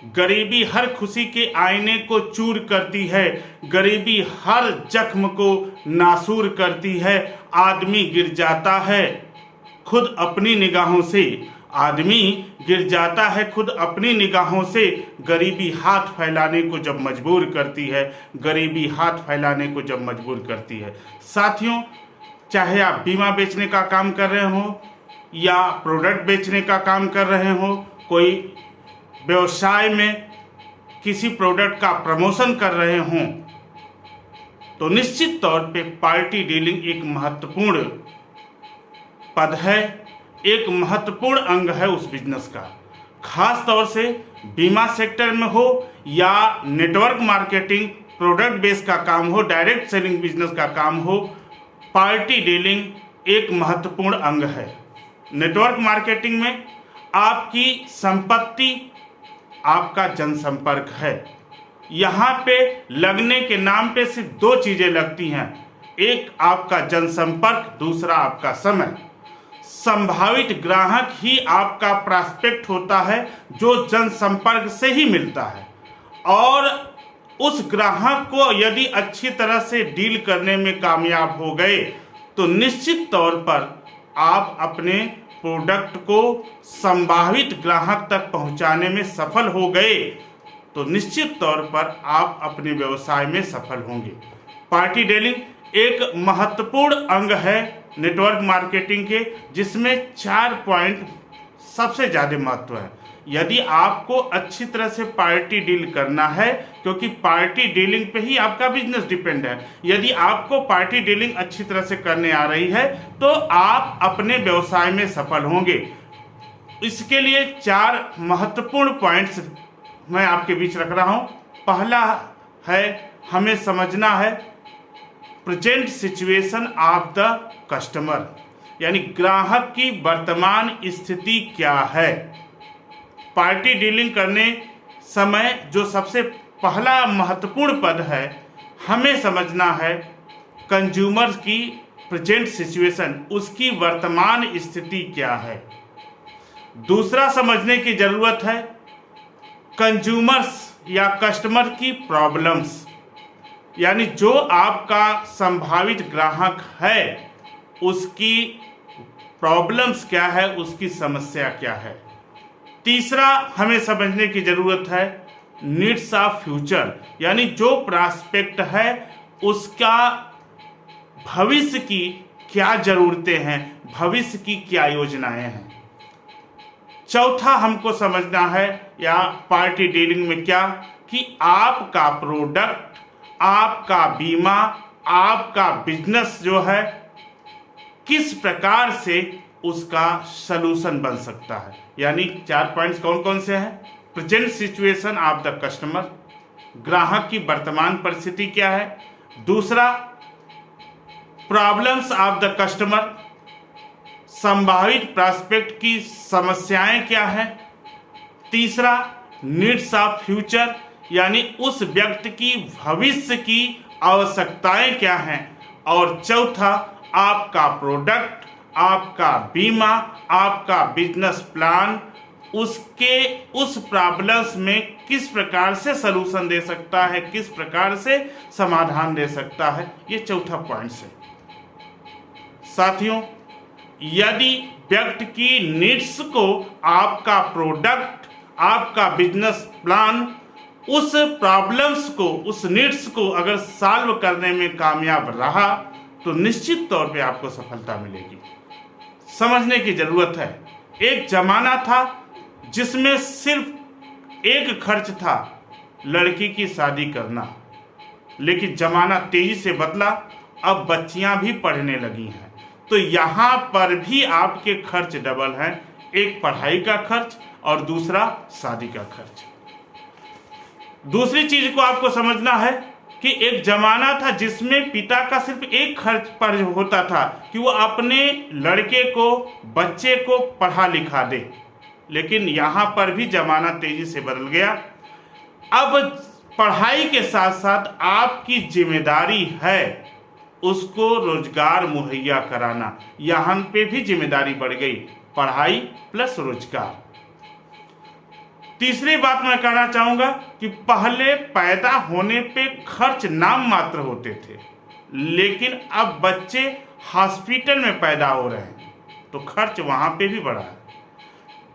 गरीबी हर खुशी के आईने को चूर करती है, गरीबी हर जख्म को नासूर करती है। आदमी गिर जाता है खुद अपनी निगाहों से, आदमी गिर जाता है खुद अपनी निगाहों से। गरीबी हाथ फैलाने को जब मजबूर करती है, गरीबी हाथ फैलाने को जब मजबूर करती है। साथियों, चाहे आप बीमा बेचने का काम कर रहे हो या प्रोडक्ट बेचने का काम कर रहे हो, कोई व्यवसाय में किसी प्रोडक्ट का प्रमोशन कर रहे हों, तो निश्चित तौर पे पार्टी डीलिंग एक महत्वपूर्ण पद है, एक महत्वपूर्ण अंग है उस बिजनेस का। खास तौर से बीमा सेक्टर में हो या नेटवर्क मार्केटिंग, प्रोडक्ट बेस का काम हो, डायरेक्ट सेलिंग बिजनेस का काम हो, पार्टी डीलिंग एक महत्वपूर्ण अंग है। नेटवर्क मार्केटिंग में आपकी संपत्ति आपका जनसंपर्क है। यहाँ पे लगने के नाम पे सिर्फ दो चीजें लगती हैं, एक आपका जनसंपर्क, दूसरा आपका समय। संभावित ग्राहक ही आपका प्रॉस्पेक्ट होता है जो जनसंपर्क से ही मिलता है, और उस ग्राहक को यदि अच्छी तरह से डील करने में कामयाब हो गए तो निश्चित तौर पर आप अपने प्रोडक्ट को संभावित ग्राहक तक पहुंचाने में सफल हो गए तो निश्चित तौर पर आप अपने व्यवसाय में सफल होंगे। पार्टी डीलिंग एक महत्वपूर्ण अंग है नेटवर्क मार्केटिंग के, जिसमें 4 पॉइंट सबसे ज़्यादा महत्व है। यदि आपको अच्छी तरह से पार्टी डील करना है, क्योंकि पार्टी डीलिंग पे ही आपका बिजनेस डिपेंड है, यदि आपको पार्टी डीलिंग अच्छी तरह से करने आ रही है तो आप अपने व्यवसाय में सफल होंगे। इसके लिए 4 महत्वपूर्ण पॉइंट्स मैं आपके बीच रख रहा हूं। पहला है, हमें समझना है present situation of the customer, यानी ग्राहक की वर्तमान स्थिति क्या है। पार्टी डीलिंग करने समय जो सबसे पहला महत्वपूर्ण पद है, हमें समझना है कंज्यूमर की प्रेजेंट सिचुएशन, उसकी वर्तमान स्थिति क्या है। दूसरा समझने की जरूरत है कंज्यूमर्स या कस्टमर की प्रॉब्लम्स, यानी जो आपका संभावित ग्राहक है उसकी प्रॉब्लम्स क्या है, उसकी समस्या क्या है। तीसरा हमें समझने की जरूरत है नीड्स ऑफ फ्यूचर, यानी जो प्रॉस्पेक्ट है उसका भविष्य की क्या जरूरतें हैं, भविष्य की क्या योजनाएं हैं। चौथा हमको समझना है या पार्टी डीलिंग में क्या, कि आपका प्रोडक्ट, आपका बीमा, आपका बिजनेस जो है किस प्रकार से उसका सलूशन बन सकता है। यानी 4 पॉइंट्स कौन कौन से हैं? Present situation of the customer, ग्राहक की वर्तमान परिस्थिति क्या है। दूसरा, प्रॉब्लम्स ऑफ द कस्टमर, संभावित प्रॉस्पेक्ट की समस्याएं क्या है। तीसरा, नीड्स ऑफ फ्यूचर, यानी उस व्यक्ति की भविष्य की आवश्यकताएं क्या हैं। और चौथा, आपका प्रोडक्ट, आपका बीमा, आपका बिजनेस प्लान उसके उस प्रॉब्लम्स में किस प्रकार से सलूशन दे सकता है, किस प्रकार से समाधान दे सकता है। ये चौथा पॉइंट है। साथियों, यदि व्यक्ति की नीड्स को आपका प्रोडक्ट, आपका बिजनेस प्लान उस प्रॉब्लम्स को, उस नीड्स को अगर सॉल्व करने में कामयाब रहा तो निश्चित तौर पे आपको सफलता मिलेगी। समझने की जरूरत है, एक जमाना था जिसमें सिर्फ एक खर्च था, लड़की की शादी करना। लेकिन जमाना तेजी से बदला, अब बच्चियां भी पढ़ने लगी हैं, तो यहाँ पर भी आपके खर्च डबल हैं, एक पढ़ाई का खर्च और दूसरा शादी का खर्च। दूसरी चीज को आपको समझना है कि एक जमाना था जिसमें पिता का सिर्फ एक खर्च पर होता था कि वो अपने लड़के को, बच्चे को पढ़ा लिखा दे। लेकिन यहाँ पर भी जमाना तेजी से बदल गया। अब पढ़ाई के साथ साथ आपकी जिम्मेदारी है उसको रोजगार मुहैया कराना। यहाँ पे भी जिम्मेदारी बढ़ गई, पढ़ाई प्लस रोजगार। तीसरी बात मैं कहना चाहूंगा कि पहले पैदा होने पे खर्च नाम मात्र होते थे, लेकिन अब बच्चे हॉस्पिटल में पैदा हो रहे हैं तो खर्च वहां पे भी बढ़ा है।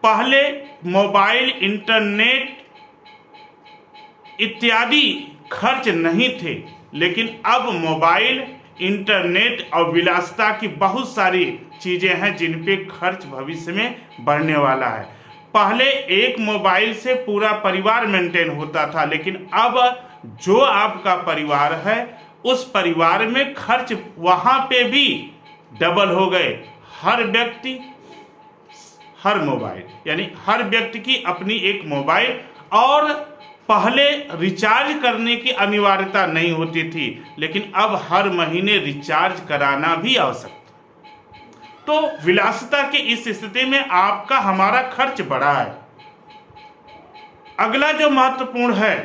पहले मोबाइल, इंटरनेट इत्यादि खर्च नहीं थे, लेकिन अब मोबाइल, इंटरनेट और विलासिता की बहुत सारी चीजें हैं जिन पे खर्च भविष्य में बढ़ने वाला है। पहले एक मोबाइल से पूरा परिवार मेंटेन होता था, लेकिन अब जो आपका परिवार है उस परिवार में खर्च वहां पे भी डबल हो गए। हर व्यक्ति हर मोबाइल, यानी हर व्यक्ति की अपनी एक मोबाइल, और पहले रिचार्ज करने की अनिवार्यता नहीं होती थी, लेकिन अब हर महीने रिचार्ज कराना भी आवश्यक। तो विलासिता की इस स्थिति में आपका हमारा खर्च बढ़ा है। अगला जो महत्वपूर्ण है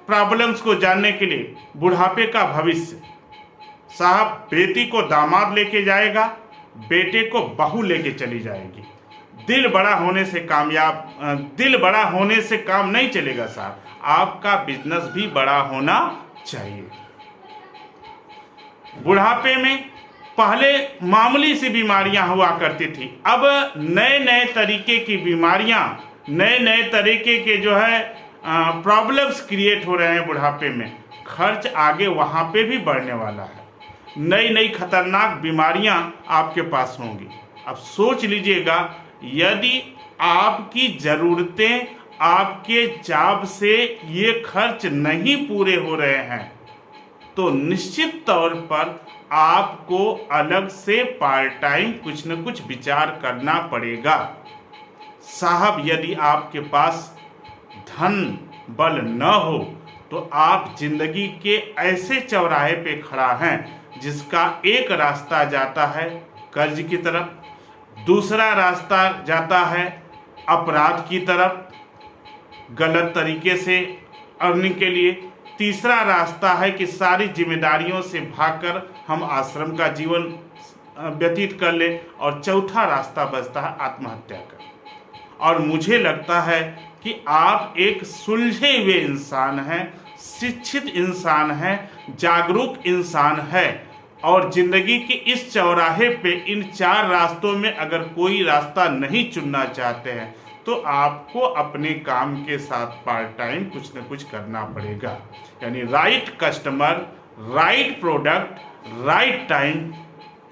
प्रॉब्लम्स को जानने के लिए, बुढ़ापे का भविष्य। साहब, बेटी को दामाद लेके जाएगा, बेटे को बहू लेके चली जाएगी। दिल बड़ा होने से काम नहीं चलेगा साहब, आपका बिजनेस भी बड़ा होना चाहिए। बुढ़ापे में पहले मामूली सी बीमारियां हुआ करती थी, अब नए नए तरीके की बीमारियां, नए नए तरीके के जो है प्रॉब्लम्स क्रिएट हो रहे हैं बुढ़ापे में। खर्च आगे वहां पे भी बढ़ने वाला है। नई नई खतरनाक बीमारियां आपके पास होंगी। अब सोच लीजिएगा, यदि आपकी ज़रूरतें आपके जॉब से ये खर्च नहीं पूरे हो रहे हैं तो निश्चित तौर पर आपको अलग से पार्ट टाइम कुछ न कुछ विचार करना पड़ेगा। साहब, यदि आपके पास धन बल न हो तो आप जिंदगी के ऐसे चौराहे पे खड़ा हैं जिसका एक रास्ता जाता है कर्ज की तरफ, दूसरा रास्ता जाता है अपराध की तरफ, गलत तरीके से अर्निंग के लिए, तीसरा रास्ता है कि सारी जिम्मेदारियों से भागकर हम आश्रम का जीवन व्यतीत कर ले, और चौथा रास्ता बचता है आत्महत्या का। और मुझे लगता है कि आप एक सुलझे हुए इंसान हैं, शिक्षित इंसान हैं, जागरूक इंसान है, और जिंदगी के इस चौराहे पे इन चार रास्तों में अगर कोई रास्ता नहीं चुनना चाहते हैं तो आपको अपने काम के साथ पार्ट टाइम कुछ न कुछ करना पड़ेगा। यानी right customer, right product, right time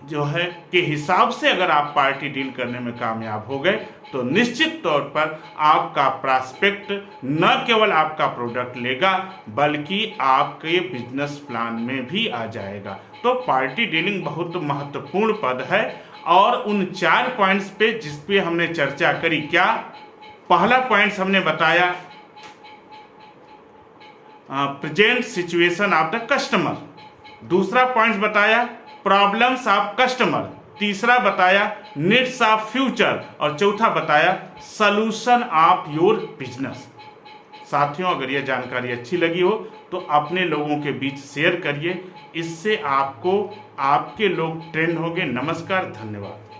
जो है के हिसाब से अगर आप पार्टी डील करने में कामयाब हो गए तो निश्चित तौर पर आपका प्रॉस्पेक्ट न केवल आपका प्रोडक्ट लेगा बल्कि आपके बिजनेस प्लान में भी आ जाएगा। तो पार्टी डीलिंग बहुत महत्वपूर्ण पद है, और उन 4 पॉइंट्स पे जिस पे हमने चर्चा करी, क्या पहला पॉइंट्स हमने बताया present situation of the customer, दूसरा पॉइंट्स बताया प्रॉब्लम्स ऑफ कस्टमर, तीसरा बताया नीड्स ऑफ फ्यूचर, और चौथा बताया सॉल्यूशन ऑफ योर बिजनेस। साथियों, अगर यह जानकारी अच्छी लगी हो तो अपने लोगों के बीच शेयर करिए, इससे आपको आपके लोग ट्रेंड होंगे। नमस्कार, धन्यवाद।